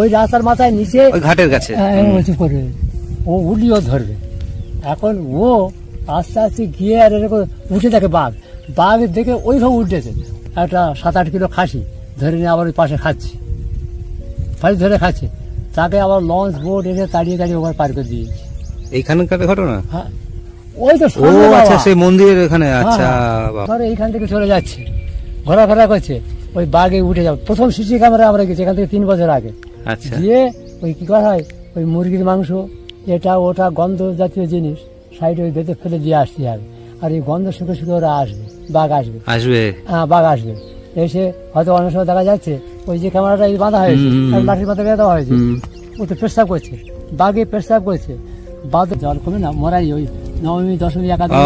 ওই রাস্তার মাথায় নিচে ওই ঘাটের কাছে করবে, ও উঠলিও ধরবে। এখন ও আস্তে আস্তে গিয়ে আর এরকম উঠে দেখে বাঘ, বাঘ দেখে ওইভাবে উঠেছে, একটা 7-8 কিলো খাসি ধরে নিয়ে আবার ওই পাশে খাচ্ছে, ফাঁসি ধরে খাচ্ছে। তাকে আবার লঞ্চ বোট এসে তাড়িয়ে ওখানে পার করে দিয়েছে। এইখানকার ঘটনা? হ্যাঁ, ওই তো আচ্ছা, সেই মন্দিরের এখানে। আচ্ছা, ধরো এইখান থেকে চলে যাচ্ছে, ঘোরাফেরা করছে, ওই বাঘে উঠে যাবে। প্রথম সিসি ক্যামেরা আমরা গেছি এখান থেকে 3 বছর আগে। আচ্ছা, গিয়ে ওই কি করা হয়, ওই মুরগির মাংস এটা ওটা গন্ধ জাতীয় জিনিস সাইডে ওই বেঁধে ফেলে দিয়ে আসতে হবে। আর এই গন্ধ শুকে ওরা আসবে, বাঘ আসবে। হ্যাঁ, বাঘ আসবে, এসে হয়তো অনেক সময় দেখা যাচ্ছে ওই যে ক্যামেরাটা বাঁধা হয়েছে, লাঠির পাতা বেঁধা হয়েছে, ও তো পেশাব করছে, বাঘে পেশাব করছে। বাঘ জল কমে না মরাই, ওই নবমী দশমী একাদশী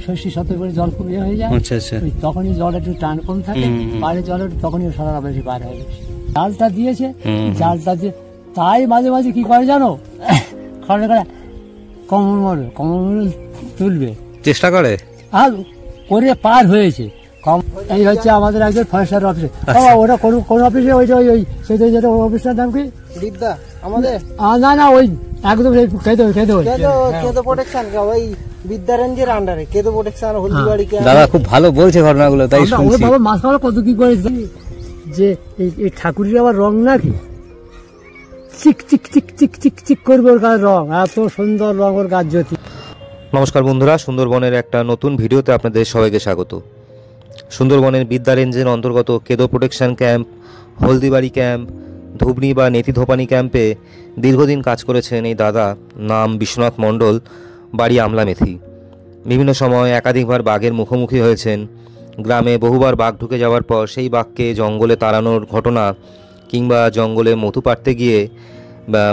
ষষ্ঠী সপ্তমী করে জল কমে হয়ে যায়, তখনই জল একটু টান কম থাকে, পাড়ে জল তখনই সারা বেশি বার হয়। জালটা দিয়েছে, জালটা দিয়ে তাই মাঝে মাঝে কি করে জানো, খড়ে করে কমল তুলবে চেষ্টা করে, আর করে পার হয়েছে। এই হচ্ছে আমাদের একজন ফরেস্টার অফিসে। ওটা কোন অফিসে? ওইটা ওই সেটা যেটা অফিসটার নাম কি? বিদ্যা আমাদের? না, ওই একদম প্রোটেকশন, ওই বিদ্যা রেঞ্জের আন্ডারে কেদো প্রোটেকশন, হলদিবাড়ি। দাদা খুব ভালো বলছে ঘটনাগুলো, তাই শুনছি। বাবা মাসমালা কত কি করেছে যে এই ঠাকুরের আবার রং নাকি চিক চিক চিক চিক চিক চিক করবে, ওর গায়ের রং এত সুন্দর রং, ওর গাছ জ্যোতি। নমস্কার বন্ধুরা, সুন্দরবনের একটা নতুন ভিডিওতে আপনাদের সবাইকে স্বাগত। সুন্দরবনের বিদ্যা রেঞ্জের অন্তর্গত কেদো প্রোটেকশন ক্যাম্প, হলদিবাড়ি ক্যাম্প, ধুবনি বা নেতিধোপানি ক্যাম্পে দীর্ঘদিন কাজ করেছেন এই দাদা। নাম বিশ্বনাথ মণ্ডল, বাড়ি আমলামেথি। বিভিন্ন সময় একাধিকবার বাঘের মুখোমুখি হয়েছেন। গ্রামে বহুবার বাঘ ঢুকে যাওয়ার পর সেই বাঘকে জঙ্গলে তাড়ানোর ঘটনা, কিংবা জঙ্গলে মধু পাড়তে গিয়ে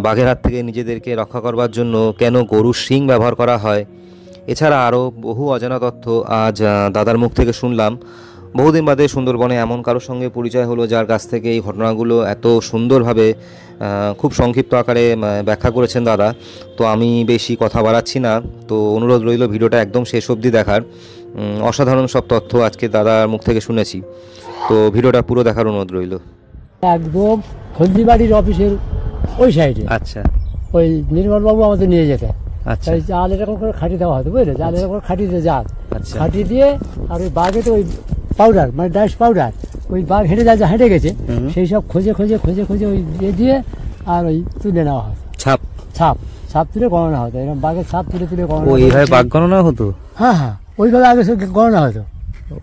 বাঘের হাত থেকে নিজেদেরকে রক্ষা করবার জন্য কেন গরুর শিং ব্যবহার করা হয়, এছাড়া আরও বহু অজানা তথ্য আজ দাদার মুখ থেকে শুনলাম। বহুদিন বাদে সুন্দরবনে এমন কারোর সঙ্গে পরিচয় হলো যার কাছ থেকে এই ঘটনাগুলো এত সুন্দরভাবে খুব সংক্ষিপ্ত আকারে ব্যাখ্যা করেছেন দাদা। তো আমি বেশি কথা বাড়াচ্ছি না, তো অনুরোধ রইল ভিডিওটা একদম শেষ অবধি দেখার। অসাধারণ সব তথ্য আজকে দাদার মুখ থেকে শুনেছি, তো ভিডিওটা পুরো দেখার অনুরোধ রইল। একদম হলদিবাড়ির অফিসের ওই সাইডে। আচ্ছা, ওই নির্মলবাবু আমাদের নিয়ে যেতে। আচ্ছা, জাল এরকম করে খাটি দেওয়া হতো, বুঝলে, জাল এরকম করে খাটি দিয়ে জাল খাটি দিয়ে, আর ওই বাঘে তো ওই পাউডার মানে ডাইস পাউডার, ওই বাঘ হেঁটে গেছে সেই সব খোঁজে ওই দিয়ে আর ওই তুলে নেওয়া হতো। ছাপ তুলে গণনা হতো, এরকম বাঘের ছাপ তুলে ওইভাবে বাঘ গণনা হতো। হ্যাঁ, ওইভাবে আগে গণনা হতো।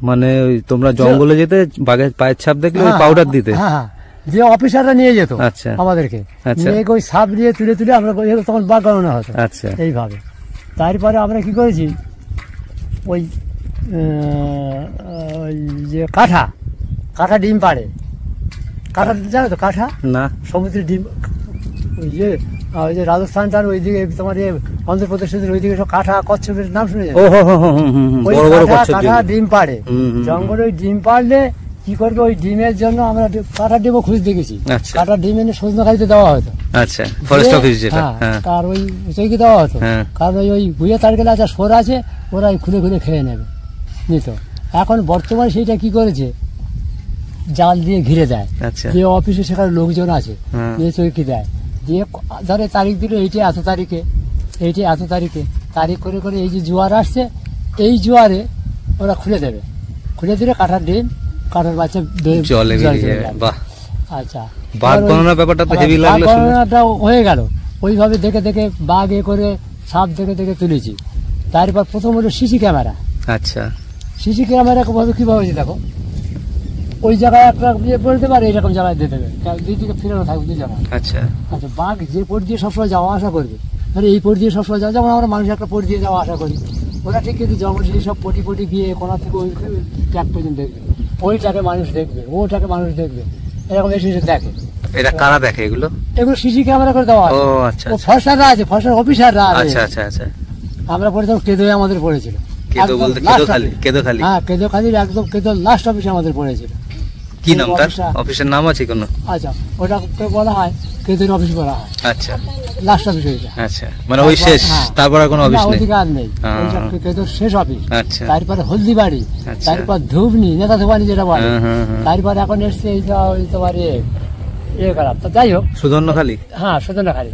মানে তোমরা জঙ্গলে যেতে বাঘের পায়ের ছাপ দেখলে পাউডার দিতে? হ্যাঁ, যে অফিসাররা নিয়ে যেত আমাদেরকে, নিয়ে ওই ছাপ দিয়ে তুলে আমরা তখন বাঘ গণনা হতো। আচ্ছা, এইভাবে। তারপরে আমরা কি করেছি, ওই যে কাঁঠা ডিম পাড়ে, কাঁঠা জানো তো? কাঁঠা না, সমুদ্রের ডিম। ওই যে রাজস্থানটার ওইদিকে, তোমার অন্ধ্রপ্রদেশের ওইদিকে সব কাঁঠা কচ্ছপের নাম শুনে যায়, কাঁঠা ডিম পাড়ে জঙ্গলে। ওই ডিম পাড়লে কি করবে, ওই ডিমের জন্য আমরা কাঁঠা ডিমও খুঁজতে গেছি। কাঁঠা ডিম এনে সজনে খাইতে দেওয়া হতো। আচ্ছা, ফরেস্ট অফিস যেটা, আর ওই চৈকি দেওয়া হতো, কারণ ওই ভুঁইয়া তারকেল আছে, সোর আছে, ওরা খুলে খেয়ে নেবে নিত। এখন বর্তমানে সেইটা কি করেছে, জাল দিয়ে ঘিরে দেয়। যে অফিসে সেখানে লোকজন আছে, নিয়ে চৈকি দেয়, দিয়ে ধরে তারিখ দিল, এইটা এত তারিখে তারিখ করে এই যে জোয়ার আসছে, এই জোয়ারে ওরা খুলে দিলে কাঁঠার ডিম, কাঁঠার বাচ্চা জলে। আচ্ছা, বাঘ গণনাটা হয়ে গেল। ওইভাবে দেখে বাঘ করে সাপ দেখে তুলেছি। তারপর প্রথম হলো সিসি ক্যামেরা। আচ্ছা, সিসি ক্যামেরা কিভাবে দেখো, ওই জায়গায় একটা বলতে পারে এরকম জায়গায় দিতে হবে, দুই দিকে ফিরানো থাকবে দুই জায়গায়। আচ্ছা, বাঘ যে পথ দিয়ে সবসময় যাওয়া আসা করবে, মানে এই পথ দিয়ে সবসময় যাওয়া, যেমন আমরা মানুষ একটা পথ দিয়ে যাওয়া আসা করি, ওরা ঠিক কিন্তু জঙ্গল সেই সব পটি গিয়ে কোনা থেকে ওই ট্যাগ পর্যন্ত দেখবে, ওইটাকে মানুষ দেখবে, ওটাকে মানুষ দেখবে, এরকম এসে দেখে। এটা কারা দেখে এগুলো সিসি ক্যামেরা করে দেওয়া আছে। ফরেস্টাররা আছে, ফরেস্টার অফিসাররা আছে। আমরা পড়েছিলাম কেদোয়, আমাদের পড়েছিল। হ্যাঁ, কেদোখালির একদম কেদো লাস্ট অফিসে আমাদের পড়েছিল। কি নাম তার? অফিসের নাম আছে কোনো? আচ্ছা, ওটাকে বলা হয় কেদোর অফিস বলা হয়। আচ্ছা, লাস্ট অফিস ওইটা। আচ্ছা, মানে ওই শেষ, তারপর কোনো অফিস নেই, অধিকার নেই, কেদোর শেষ অফিস। আচ্ছা, তারপরে হলদিবাড়ি, তারপর ধুবনি, নেতাধোপানি যেটা বলে, তারপর এখন এসছে এই তোমার ইয়ে খারাপ। তো যাই হোক, সুধন্যখালি। হ্যাঁ সুধন্যখালি,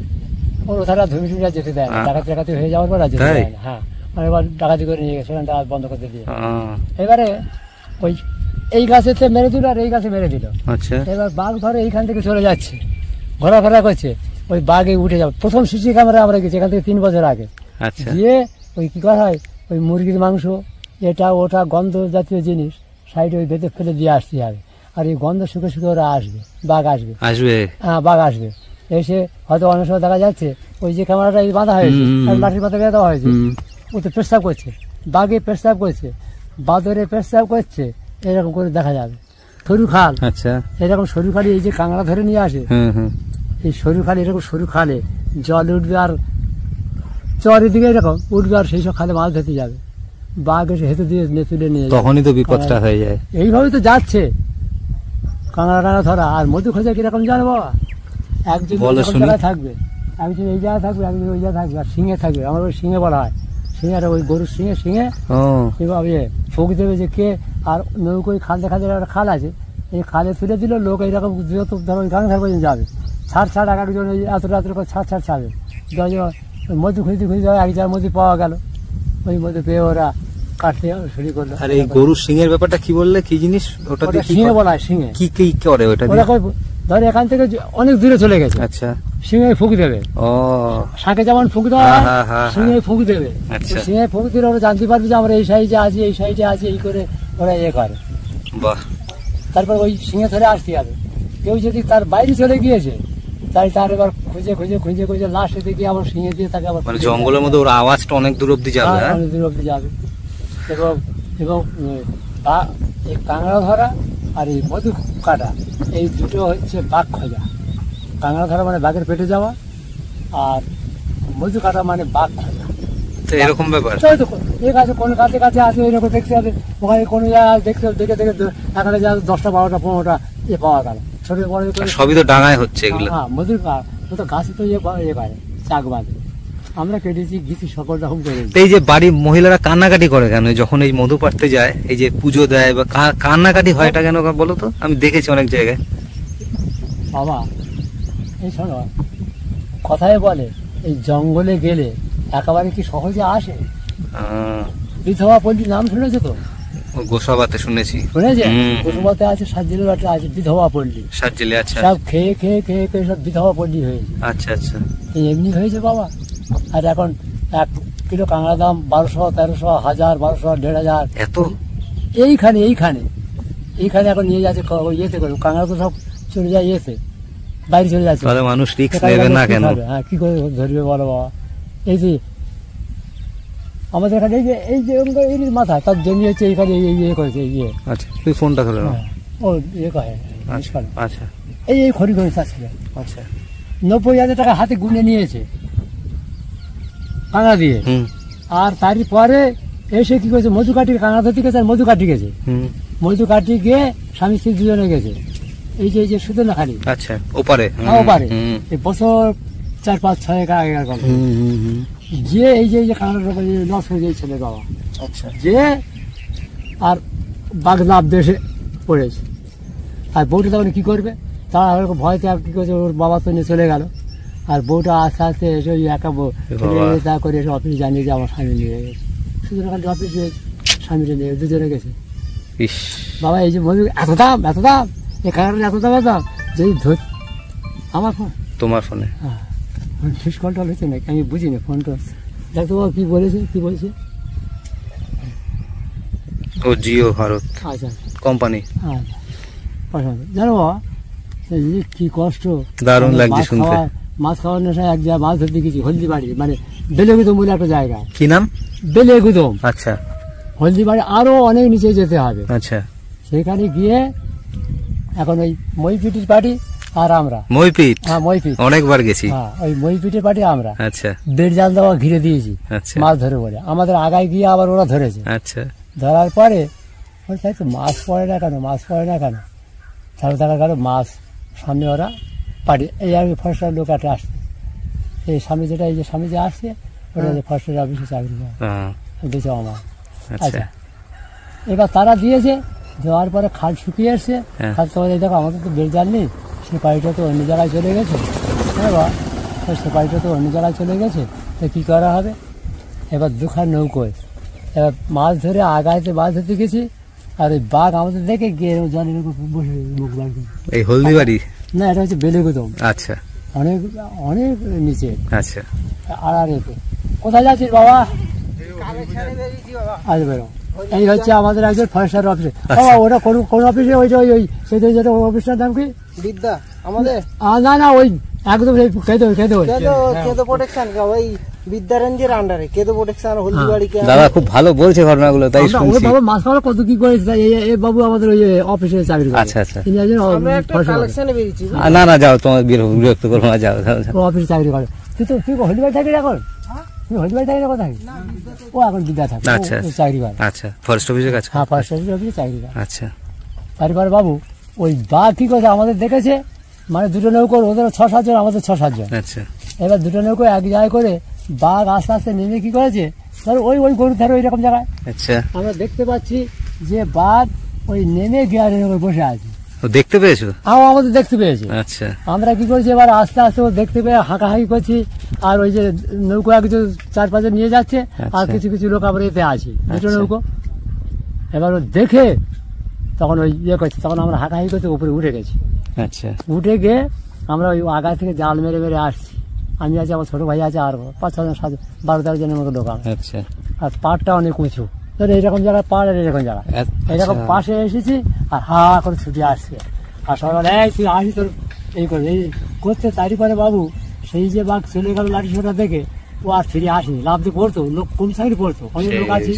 ওর ওথারা ধুমি টুমি যেতে দেয় না, ডাকাতি হয়ে যাওয়ার পর আর যেতে দেয় না। হ্যাঁ, এবার ডাকাতি করে নিয়ে গেছে, সেখানে ডাকাত বন্ধ করতে দিয়ে। এবারে ওই এই গাছেতে মেরে দিল আর এই গাছে মেরে দিল। আচ্ছা, এবার বাঘ ধরে এইখান থেকে চলে যাচ্ছে, ঘোরাফেরা করছে, ওই বাঘে উঠে যাবে। প্রথম সিসি ক্যামেরা আমরা গেছি এখান থেকে 3 বছর আগে। আচ্ছা, গিয়ে ওই কি করা হয়, ওই মুরগির মাংস এটা ওটা গন্ধ জাতীয় জিনিস সাইডে ওই ভেতর ফেলে দিয়ে আসতে হবে। আর এই গন্ধ শুকে শুকে ওরা আসবে, বাঘ আসবে। হ্যাঁ, বাঘ আসবে, এসে হয়তো অনেক সময় দেখা যাচ্ছে ওই যে ক্যামেরাটা বাঁধা হয়েছে, লাঠির পাতা বেঁধা হয়েছে, ও তো পেশাব করছে, বাঘে পেশাব করছে, বাদরে পেশাব করছে, এরকম করে দেখা যাবে। সরু খাল, আচ্ছা, এরকম সরু খালে এই যে কাঁকড়া ধরে নিয়ে আসে, এই সরু খালে, এরকম সরু খালে জল উঠবে আর চরের দিকে এরকম উঠবে, আর সেই সব খালে মাছ ধরতে যাবে, বাঘ এসে হেঁটে দিয়ে তুলে নিয়ে যাবে। তখনই তো বিপদটা হয়ে যায়। এইভাবে তো যাচ্ছে কাঁকড়া টাঙা ধরা। আর মধু খোঁজা কিরকম জানো বাবা, একজন জায়গায় থাকবে, একজন এই জায়গায় থাকবে, একজন ওই জায়গায় থাকবে, আর সিংহে থাকবে। আমার ওই সিংহে বলা হয়, সিংহের ওই গরুর সিংহে এভাবে ফুক দেবে যে কে। আর নৌকোয় খাল দেখা যায়, একটা খাল আছে, এই খালে তুলে দিল লোক, এইরকম ধরো ওই গান পর্যন্ত যাবে, ছাড় এক একজন এত করে ছাড় ছাড়বে। মধু খুঁজতে এক জায়গার মধ্যে পাওয়া গেল, ওই মধ্যে পেয়ে ওরা কাটতে শুরু করলো। আর এই গরুর সিংহের ব্যাপারটা কি বললে, কি জিনিস ওটা? সিংহে বলা হয়, সিংহে। কি কি করে ওটা? ধরে এখান থেকে অনেক দূরে চলে গেছে, আচ্ছা, সিংহে ফুক দেবে। শাঁখে যেমন ফুক দেওয়া হয়, সিংহে ফুক দেবে। সিংহে ফুক দিলে ওরা জানতে পারবে যে আমরা এই সাইডে আছি, এই সাইডে আছি, এই করে ওরা ইয়ে করে। বাহ। তারপর ওই সিংহে ধরে আসতে হবে। কেউ যদি তার বাইরে চলে গিয়েছে, তাই তার এবার খুঁজে লাস্টে দেখি আবার সিংহে দিয়ে তাকে আবার, মানে জঙ্গলের মধ্যে ওর আওয়াজটা অনেক দূর অব্দি যাবে। অনেক দূর অব্দি যাবে। এবং এই কাঁকড়া ধরা আর এই মধু কাটা, এই দুটো হচ্ছে বাঘ খোঁজা। কাঁকড়া ধরা মানে বাঘের পেটে যাওয়া, আর মধু কাটা মানে বাঘ খোঁজা। এরকম ব্যাপার। ঠিক আছে, কোন কাছে আছে এরকম দেখতে হবে, ওখানে কোনো জায়গায় দেখতে দেখে এখানে যা 10টা 12টা 15টা এ পাওয়া গেল। ছোট বড় সবই তো ডাঙায় হচ্ছে এগুলো। হ্যাঁ, মধুর তো গাছে তো ইয়ে করে, চাক বাঁধে। আমরা কেটেছি, গিয়েছি, সকল রকম করেছি। এই যে বাড়ির মহিলারা কান্নাকাটি করে কেন যখন এই মধু পাড়তে যায়, এই যে পুজো দেয় বা কান্নাকাটি হয়, এটা কেন বলো তো? আমি দেখেছি অনেক জায়গায়। বাবা এই শোনো, কথায় বলে এই জঙ্গলে গেলে একেবারে কি সহজে আসে? বিধবা পল্লী নাম শুনেছো তো? গোসাবাতে শুনেছি। শুনেছে? গোসাবাতে আছে, সাতজেলের আছে বিধবা পল্লী। সাতজেলে, আচ্ছা। সব খেয়ে সব বিধবা পল্লী হয়েছে। আচ্ছা আচ্ছা, এমনি হয়েছে বাবা। আর এখন 1 কিলো কাঁকড়া দাম 1200, 1300, 1000, 1200, 1500 এত। এইখানে এখন নিয়ে যাচ্ছে ইয়েতে করে। কাঁকড়া তো সব চলে যায় ইয়েতে, বাইরে চলে যাচ্ছে। তাহলে মানুষ রিস্ক নেবে না কেন? হ্যাঁ, কি করে ধরবে বলো বাবা? এই যে আমাদের এখানে এই যে মাথা তার জমি হচ্ছে এইখানে ইয়ে করেছে ইয়ে। আচ্ছা, তুই ফোনটা ধরে নাও। ও ইয়ে করে। আচ্ছা, এই খড়ি চাচ্ছিল। আচ্ছা, 90,000 টাকা হাতে গুনে নিয়েছে কাঁকড়া দিয়ে। আর তারই পরে এসে কি করেছে, মধু কাটি কাঁকড়া ধরতে গেছে, আর মধু কাটি গেছে। মধু কাটি গিয়ে স্বামী স্ত্রী দুজনে গেছে এই যে সুধন্যখালি। আচ্ছা, ওপারে। ওপারে এই বছর 4, 5, 6 আগেকার গল্প। গিয়ে এই যে কাঁকড়া লস হয়ে যায় ছেলে বাবা। আচ্ছা, যে আর বাঘ লাভ দেশে পড়েছে। আর বউটা তখন কি করবে, তারা ভয়তে কি করেছে, ওর বাবা তো নিয়ে চলে গেল। আর বউটা আস্তে আস্তে এসে ওই একা তা করে এসে অফিস জানিয়ে যে আমার স্বামী নিয়ে গেছে। সুধন্যখালি অফিসে স্বামীটা নিয়ে দুজনে গেছে। বাবা এই যে মধু এত দাম এই কাঁকড়ার এত দাম যদি ধর আমার ফোন, তোমার ফোনে। হ্যাঁ, ফিস কল টল হচ্ছে নাকি আমি বুঝিনি। ফোনটা দেখো কি বলেছে। ও জিও ভারত আচ্ছা কোম্পানি। আচ্ছা, জানো বাবা কি কষ্ট, দারুণ লাগছে শুনতে। মাছ খাওয়ার নেশায় এক জায়গায় মাছ ধরতে গেছি, হলদিবাড়ি, মানে বেলেগুদম বলে একটা জায়গা। কি নাম? বেলেগুদম। আচ্ছা, হলদিবাড়ি আরো অনেক নিচে যেতে হবে। আচ্ছা, সেখানে গিয়ে এখন ওই মইপিটির পার্টি আর আমরা। মইপিট? হ্যাঁ, মইপিট অনেকবার গেছি। হ্যাঁ, ওই মইপিটের পার্টি আমরা। আচ্ছা, বেড় জাল দেওয়া ঘিরে দিয়েছি, আচ্ছা, মাছ ধরে বলে। আমাদের আগায় গিয়ে আবার ওরা ধরেছে। আচ্ছা, ধরার পরে তাই তো মাছ পড়ে না কেন, তাহলে দেখা গেল মাছ সামনে ওরা পার্টি। এই আমি ফরেস্টার লোক একটা আসছে, এই স্বামী যেটা এই যে স্বামী যে আসছে ওটা যে ফরেস্টার অফিসে চাকরি করে দিয়েছে আমার। আচ্ছা, এবার তারা দিয়েছে, দেওয়ার পরে খাল শুকিয়ে এসছে। খাল তো দেখো আমাদের তো বেড় জাল নেই, সেপাইটা তো অন্য জায়গায় চলে গেছে, হ্যাঁ বা সেপাইটা তো অন্য জায়গায় চলে গেছে, তো কী করা হবে? এবার দুখান নৌকোয় এবার মাছ ধরে আগাইতে মাছ ধরতে গেছি, আর ওই বাঘ আমাদের দেখে গিয়ে জলের উপর বসে মুখ বার করে। এই হলদিবাড়ি না, এটা হচ্ছে বেলেগুদম, আচ্ছা অনেক অনেক নিচে। আচ্ছা আর এতে কোথায় যাচ্ছিস বাবা? আজ বেরো। এই হচ্ছে আমাদের একজন ফরেস্টার অফিসে। বাবা ওটা কোন অফিসে? ওই যে ওই সেটা যেটা অফিসটার নাম কি? বিদ্যা আমাদের না না, ওই একদম খেতে কেদো প্রোটেকশন, ওই বিদ্যা রেঞ্জের আন্ডারে কেদো প্রোটেকশন হলদিবাড়ি। দাদা খুব ভালো বলছে ঘটনাগুলো, তাই শুনছি। বাবা মাছ মারা কত কি করেছে এই বাবু আমাদের ওই অফিসে চাকরি করে। আচ্ছা আচ্ছা, তিনি একজন কালেকশনে বেরিয়েছি। না না, যাও, তোমার বিরক্ত করবো না, যাও যাও। অফিসে চাকরি করে। তুই হলদিবাড়ি থাকি এখন? তুই হলদিবাড়ি থাকি কোথায়? ও এখন বিদ্যা থাকে, আচ্ছা চাকরি করে। আচ্ছা, ফরেস্ট অফিসে কাজ করে? হ্যাঁ, ফরেস্ট অফিসে চাকরি করে। আচ্ছা, তারপরে বাবু ওই বাঘ কি করছে আমাদের দেখেছে, মানে দুটো নৌকো, ওদের 6-7 জন, আমাদের 6-7 জন। আচ্ছা, এবার দুটো নৌকো এক জায়গায় করে বাঘ আস্তে আস্তে নেমে কি করেছে, ধরো ওই গরু ধারে ওই রকম জায়গায় আচ্ছা, আমরা দেখতে পাচ্ছি যে বাঘ ওই নেমে গিয়ারের উপর বসে আছে। দেখতে পেয়েছো? আমাদের দেখতে পেয়েছে। আচ্ছা, আমরা কি করছি এবার আস্তে আস্তে ও দেখতে পেয়ে হাঁকাহাঁকি করছি, আর ওই যে নৌকো কিছু 4-5 নিয়ে যাচ্ছে, আর কিছু কিছু লোক আমরা এতে আছি দুটো নৌকো। এবার ও দেখে তখন ওই ইয়ে করছে, তখন আমরা হাঁকাহাঁকি করছি, উপরে উঠে গেছি। আচ্ছা, উঠে গিয়ে আমরা ওই আগা থেকে জাল মেরে মেরে আসছি। আমি আছি, আমার ছোট ভাই আছে, আর 5-6 জন, 12-13 জনের মতো লোক। আচ্ছা, আর পাড়টা অনেক উঁচু, এইরকম জায়গায় পাড়, আর এরকম জায়গা, এইরকম পাশে এসেছি, আর হা করে ছুটে আসছে। আর সবাই বলে, এই তুই আসি, তোর এই করে এই করতে। তারই পরে বাবু সেই যে বাঘ চলে গেল লাঠি ছোটা দেখে, ও আর ফিরে আসেনি। লাভ দিয়ে পড়তো, লোক কোন সাইডে পড়তো, অনেক লোক আছে,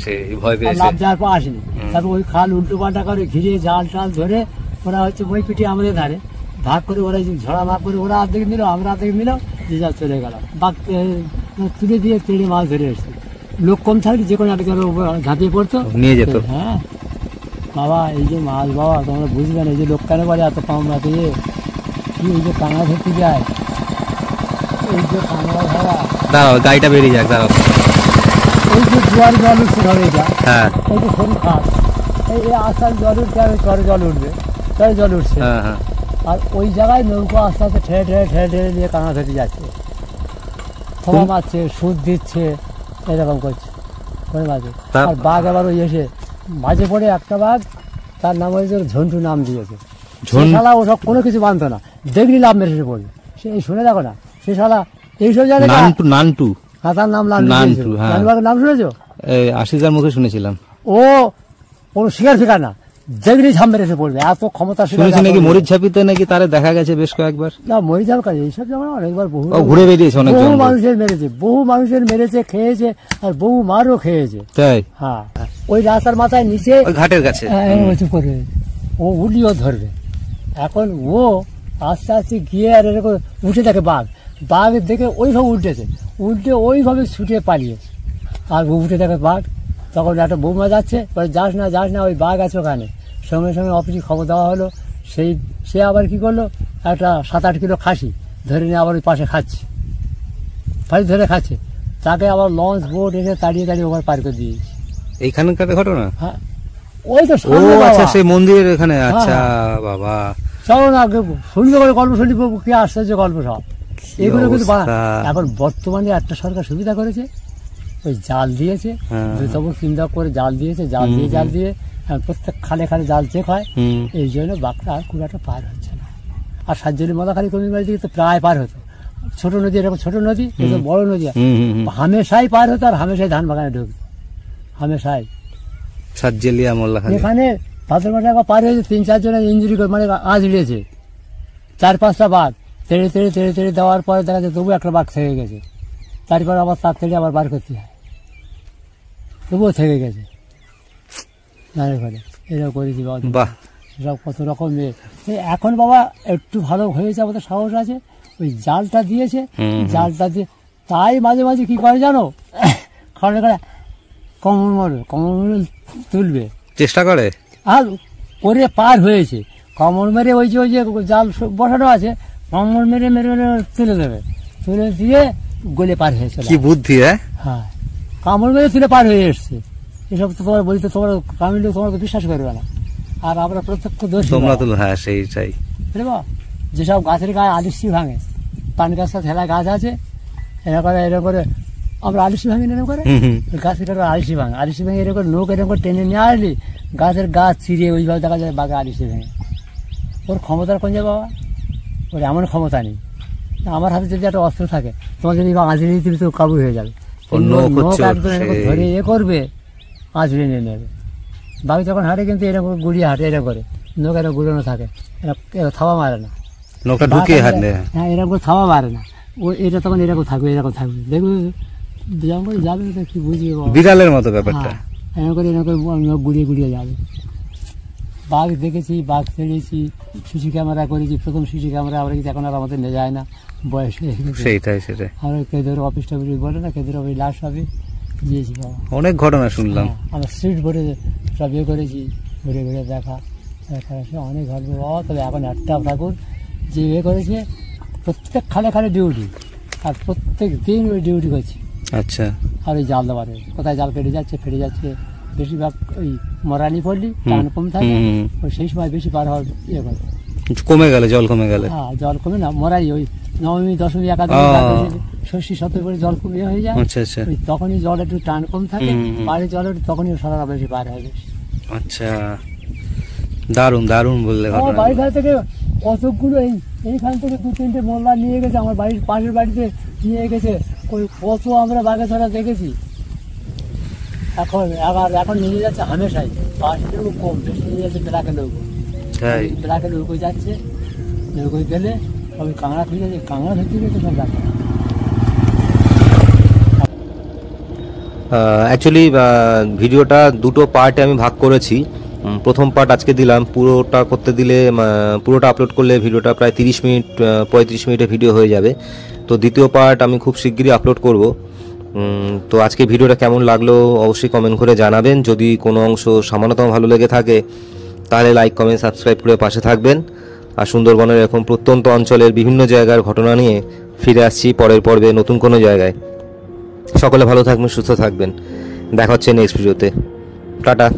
লাভ যাওয়ার পর আসেনি। তারপর ওই খাল উল্টো পাল্টা করে ঘিরে জাল টাল ধরে ওরা হচ্ছে বই পিটিয়ে আমাদের ধারে ভাগ করে, ওরা ঝড়া ভাগ করে, ওরা অর্ধেক নিল, আমরা অর্ধেক নিলাম, যে যা চলে গেল। বাঘ তুলে দিয়ে তেড়ে মাছ ধরে এসছে। লোক কম থাকলে যে কোনো একটা ঝাঁপিয়ে পড়তো, নিয়ে যেত। হ্যাঁ বাবা, এই যে মাছ বাবা তোমরা বুঝবে না, এই যে লোক কেন বলে এত কম রাতে কি, এই যে কাঁকড়া ধরতে যায়, এই যে কাঁকড়া ধরা, দাঁড়াও, গাড়িটা বেরিয়ে যাক, দাঁড়াও। এই যে জোয়ার জল উঠছে ধরে যা, এই যে সরু খাস, এই আস্তে জল উঠছে, আর চরে জল উঠবে, চরে জল উঠছে। আর ওই জায়গায় নৌকো আস্তে আস্তে ঠেলে দিয়ে কাঁকড়া ধরতে যাচ্ছে, থমা মারছে, সুদ দিচ্ছে, এরকম করছে মাঝে। আর বাঘ আবার ওই এসে মাঝে পড়ে একটা বাঘ, তার নাম হয়েছে ঝন্টু, নাম দিয়েছে। সে শালা ওসব কোনো কিছু মানতো না, দেখলি লাভ মেরে পড়বে। সে শুনে দেখো না, সে শালা এইসব জানে না। নান্টু, হ্যাঁ, তার নাম নান্টু। বাঘের নাম শুনেছো? আশিজার মুখে শুনেছিলাম। ও কোনো শিকার ফিকার না, দেখলি ঝাম মেরে এসে পড়বে, এত ক্ষমতা। শুনেছি নাকি মরিচ ঝাপিতে নাকি তারে দেখা গেছে বেশ কয়েকবার। না, মরিচ ঝাপ কাজ এইসব যেমন অনেকবার বহু ঘুরে বেরিয়েছে, অনেক বহু মানুষের মেরেছে, বহু মানুষের মেরেছে, খেয়েছে, আর বহু মারও খেয়েছে। তাই? হ্যাঁ, ওই রাস্তার মাথায় নিচে ঘাটের কাছে করে ও উঠলিও ধরবে। এখন ও আস্তে আস্তে গিয়ে আর এরকম উঠে দেখে বাঘ, বাঘ দেখে ওইভাবে উঠেছে, উল্টে ওইভাবে ছুটে পালিয়েছে। আর উঠে দেখে বাঘ, তখন একটা বৌমা যাচ্ছে, যাস না, ওই বাঘ আছে ওখানে। সঙ্গে সঙ্গে অফিসে খবর দেওয়া হলো। সে আবার কি করলো, একটা 7-8 কিলো খাসি ধরে নিয়ে আবার ওই পাশে খাচ্ছে, ফাঁসি ধরে খাচ্ছে। তাকে আবার লঞ্চ বোট এসে তাড়িয়ে ওভার পার করে দিয়েছে। এইখানকার ঘটনা? হ্যাঁ, ওই তো আচ্ছা, সেই মন্দিরের এখানে। আচ্ছা বাবা, চলো না শুনবে করে গল্প শুনি, কি আশ্চর্য গল্প সব এগুলো। কিন্তু এখন বর্তমানে একটা সরকার সুবিধা করেছে, ওই জাল দিয়েছে, তবু চিন্তা করে জাল দিয়েছে, জাল দিয়ে প্রত্যেক খালে জাল চেক হয়। এই জন্য বাঘটা আর খুব একটা পার হচ্ছে না। আর সাতজনের মাথাখালি কমির বাড়ি দিকে তো প্রায় পার হতো। ছোট নদী, এরকম ছোট নদী, বড় নদী, হামেশাই পার হতো, আর হামেশাই ধান বাগানে ঢুকতো, হামেশাই। এখানে ভাদ্র মাসে একবার পার হয়েছে, 3-4 জনের ইঞ্জুরি করে, মানে আজ উড়েছে 4-5টা বাঘ তেড়ে দেওয়ার পরে দেখা যায় তবু একটা বাঘ থেকে গেছে। তারপর আবার তার থেকে আবার বার করতে হয়, তবুও থেকে গেছে। এরকম করেছি সব কত রকম। এখন বাবা একটু ভালো হয়েছে, আমাদের সাহস আছে, ওই জালটা দিয়েছে, জালটা দিয়ে তাই মাঝে মাঝে কি করে জানো, খাওয়ানো করে কমল তুলবে চেষ্টা করে, আর করে পার হয়েছে। কমল মেরে ওই যে জাল বসানো আছে, কমল মেরে তুলে দেবে, তুলে দিয়ে গলে পার হয়েছে। কি বুদ্ধি! হ্যাঁ, কামড় মেরে তুলে পার হয়ে এসছে। এসব তো তোমার বলতে, তোমার কামিল তোমরা তো বিশ্বাস করবে না, আর আমরা প্রত্যক্ষ দোষী। তোমরা তো, হ্যাঁ সেই চাই। যেসব গাছের গায়ে আলিশি ভাঙে, পান গাছটা ঠেলা গাছ আছে, এরকম করে আমরা আলিশি ভাঙি এরকম করে, গাছের আলিশি ভাঙে, আলিশি ভেঙে এরকম করে নৌকা এরকম করে টেনে নিয়ে আসলি গাছের গাছ ছিঁড়ে ওইভাবে দেখা যায় বাঘে আলিশি ভেঙে। ওর ক্ষমতার কোন যায় বাবা, ওর এমন ক্ষমতা নেই। আমার হাতে যদি একটা অস্ত্র থাকে, তোমার যদি আঁচড়ে দিলে তো কাবু হয়ে যাবে, নৌকা একদম এরকম ধরে করবে, আঁচড়ে নিয়ে নেবে। বাঘ যখন হাঁটে কিন্তু এরকম গুড়িয়ে হাঁটে, এরকম করে নৌকা এরকম গুড়ানো থাকে, এরা থাবা মারে না, নৌকা ঢুকিয়ে হাঁটলে, হ্যাঁ এরকম করে থাবা মারে না। ও এটা তখন এরকম থাকবে, এরকম থাকবে, দেখবে যেমন করে যাবে তো কি বুঝবে, বিড়ালের মতো ব্যাপারটা, এরকম করে গুড়িয়ে গুড়িয়ে যাবে। বাঘ দেখেছি, বাঘ ছেড়েছি, সিসি ক্যামেরা করেছি, প্রথম সিসি ক্যামেরা আমরা কিন্তু এখন আর আমাদের নিয়ে যায় না, বয়স হয়ে গেছে। সেইটাই আমরা কেদের অফিস টফিস বলে না, কেদের অফিস লাশ হবে দিয়েছি বাবা, অনেক ঘটনা শুনলাম। আমরা সিট ভরে সব ইয়ে করেছি, ঘুরে ঘুরে দেখা অনেক ঘটবে বাবা। তবে এখন একটা ঠাকুর যে ইয়ে করেছে, প্রত্যেক খালে খালে ডিউটি, আর প্রত্যেক দিন ওই ডিউটি করছি। আচ্ছা, আর ওই জাল দেওয়ারে কোথায় জাল কেটে যাচ্ছে, ফেটে যাচ্ছে, বেশিরভাগ ওই মরানি পড়লি টান কম থাকে, ওই সেই সময় বেশি পার হওয়ার ইয়ে করে, কমে গেলে, জল কমে গেলে, হ্যাঁ জল কমে না, মরাই ওই নবমী দশমী একাদশী ষষ্ঠী সপ্তমী করে জল কমে হয়ে যায়। আচ্ছা আচ্ছা, ওই তখনই জল একটু টান কম থাকে, পাড়ে জল তখনই সারা বেশি পার হয় বেশি। আচ্ছা, দারুণ দারুণ বললে। আমার বাড়ির ধারে থেকে কতগুলো এইখান থেকে 2-3টে মোল্লা নিয়ে গেছে, আমার বাড়ির পাশের বাড়িতে নিয়ে গেছে, ওই কত আমরা বাঘে ধরা দেখেছি। এখন নিয়ে যাচ্ছে হামেশাই, পাশে কম, বেশি নিয়ে যাচ্ছে ব্ল্যাকে নৌকো, ব্ল্যাকে নৌকো যাচ্ছে, নৌকোয় গেলে ওই কাঁকড়া খুঁজে, কাঁকড়া ধরতে গেছে সব দেখা। অ্যাকচুয়ালি ভিডিওটা দুটো পার্টে আমি ভাগ করেছি। প্রথম পার্ট আজকে দিলাম, পুরোটা করতে দিলে, পুরোটা আপলোড করলে ভিডিওটা প্রায় 30 মিনিট 35 মিনিটের ভিডিও হয়ে যাবে। তো দ্বিতীয় পার্ট আমি খুব শিগগিরই আপলোড করব। তো আজকে ভিডিওটা কেমন লাগলো অবশ্যই কমেন্ট করে জানাবেন। যদি কোনো অংশ সামান্যতম ভালো লেগে থাকে তাহলে লাইক, কমেন্ট, সাবস্ক্রাইব করে পাশে থাকবেন। আর সুন্দরবনের এরকম প্রত্যন্ত অঞ্চলের বিভিন্ন জায়গার ঘটনা নিয়ে ফিরে আসছি পরের পর্বে নতুন কোনো জায়গায়। সকলে ভালো থাকবেন, সুস্থ থাকবেন, দেখা হচ্ছে নেক্সট ভিডিওতে। টাটা।